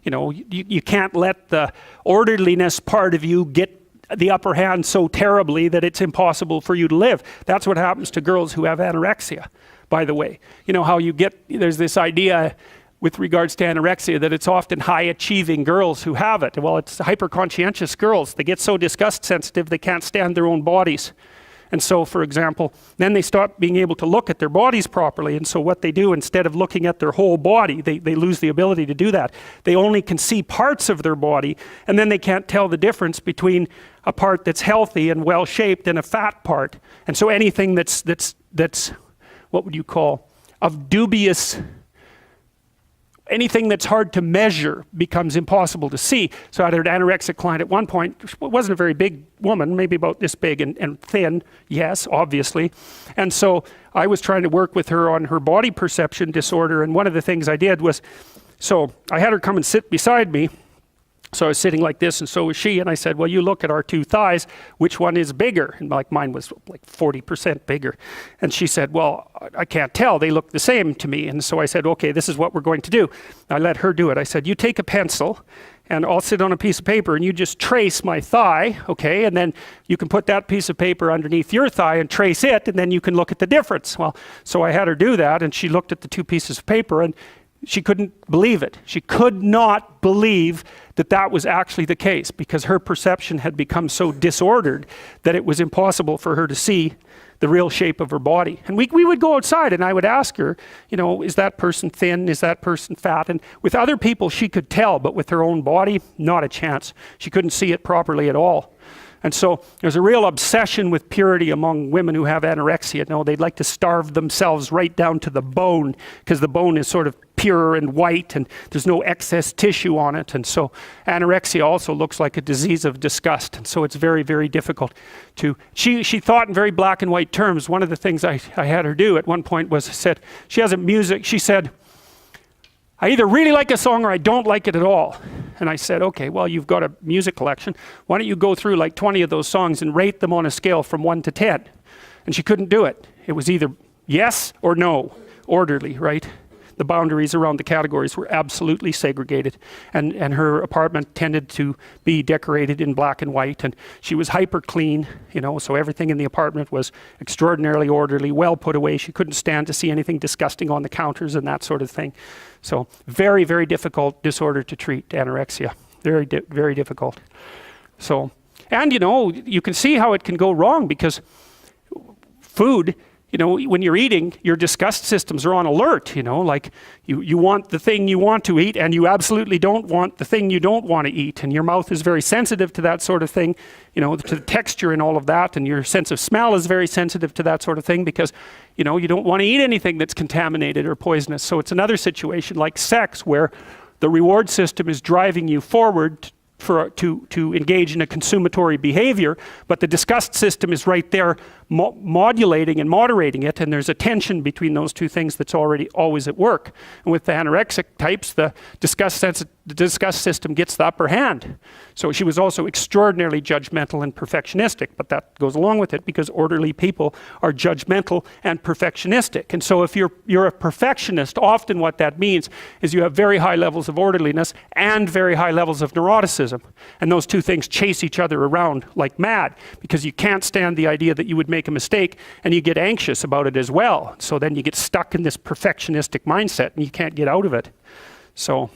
You can't let the orderliness part of you get the upper hand so terribly that it's impossible for you to live. That's what happens to girls who have anorexia, by the way. How there's this idea with regards to anorexia that it's often high achieving girls who have it. Well, it's hyper conscientious girls. They get so disgust sensitive they can't stand their own bodies. And so, for example, then they stop being able to look at their bodies properly. And so what they do, instead of looking at their whole body, they lose the ability to do that. They only can see parts of their body, and then they can't tell the difference between a part that's healthy and well-shaped and a fat part. And so anything that's what would you call, of dubious, anything that's hard to measure becomes impossible to see. So I had an anorexic client at one point. She wasn't a very big woman, maybe about this big and thin, yes, obviously. And so I was trying to work with her on her body perception disorder, and one of the things I did was, so I had her come and sit beside me. So I was sitting like this, and so was she, and I said, well, you look at our two thighs, which one is bigger? And mine was like 40% bigger. And she said, well, I can't tell, they look the same to me. And so I said, okay, this is what we're going to do. I let her do it. I said, you take a pencil, and I'll sit on a piece of paper, and you just trace my thigh, okay? And then you can put that piece of paper underneath your thigh and trace it, and then you can look at the difference. Well, so I had her do that, and she looked at the two pieces of paper, and she couldn't believe it. She could not believe that that was actually the case, because her perception had become so disordered that it was impossible for her to see the real shape of her body. And we would go outside, and I would ask her, is that person thin? Is that person fat? And with other people she could tell, but with her own body, not a chance. She couldn't see it properly at all. And so there's a real obsession with purity among women who have anorexia. They'd like to starve themselves right down to the bone, because the bone is sort of pure and white and there's no excess tissue on it. And so anorexia also looks like a disease of disgust. And so it's very, very difficult to, she thought in very black and white terms. One of the things I had her do at one point was, she has a music, she said, I either really like a song or I don't like it at all. And I said, okay, well, you've got a music collection. Why don't you go through like 20 of those songs and rate them on a scale from 1 to 10? And she couldn't do it. It was either yes or no, orderly, right? The boundaries around the categories were absolutely segregated. And her apartment tended to be decorated in black and white. And she was hyper clean, so everything in the apartment was extraordinarily orderly, well put away. She couldn't stand to see anything disgusting on the counters and that sort of thing. So very, very difficult disorder to treat, anorexia. Very, very difficult. So, and you can see how it can go wrong, because food, when you're eating, your disgust systems are on alert, like you want the thing you want to eat, and you absolutely don't want the thing you don't want to eat. And your mouth is very sensitive to that sort of thing, to the texture and all of that. And your sense of smell is very sensitive to that sort of thing, because, you don't want to eat anything that's contaminated or poisonous. So it's another situation like sex, where the reward system is driving you forward to engage in a consumatory behavior, but the disgust system is right there modulating and moderating it, and there's a tension between those two things that's always at work. And with the anorexic types, the disgust system gets the upper hand. So she was also extraordinarily judgmental and perfectionistic, but that goes along with it, because orderly people are judgmental and perfectionistic. And so if you're a perfectionist, often what that means is you have very high levels of orderliness and very high levels of neuroticism. And those two things chase each other around like mad, because you can't stand the idea that you would make a mistake, and you get anxious about it as well. So then you get stuck in this perfectionistic mindset and you can't get out of it. So